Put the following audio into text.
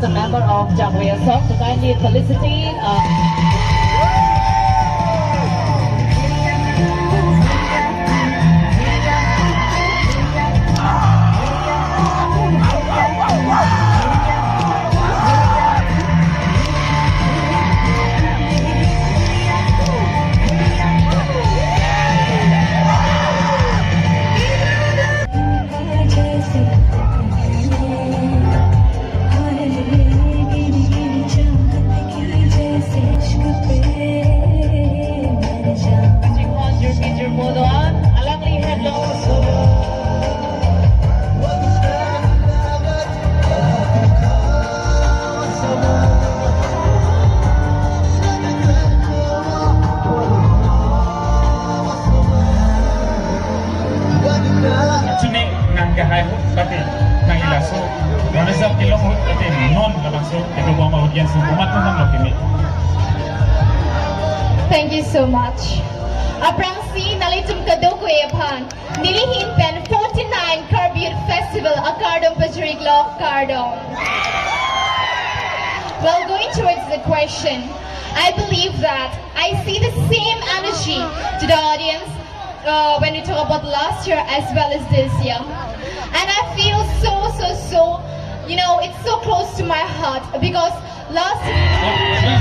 the member of Jagwea Song to kindly felicitate. Thank you so much. Aprangsi nalitum kadoko epan nilihin pen 49 Karbi Festival Akardom Pajurik Lok Kardom. Well, going towards the question, I believe that I see the same energy to the audience when we talk about last year as well as this year. And I feel so, you know, it's so close to my heart because last year...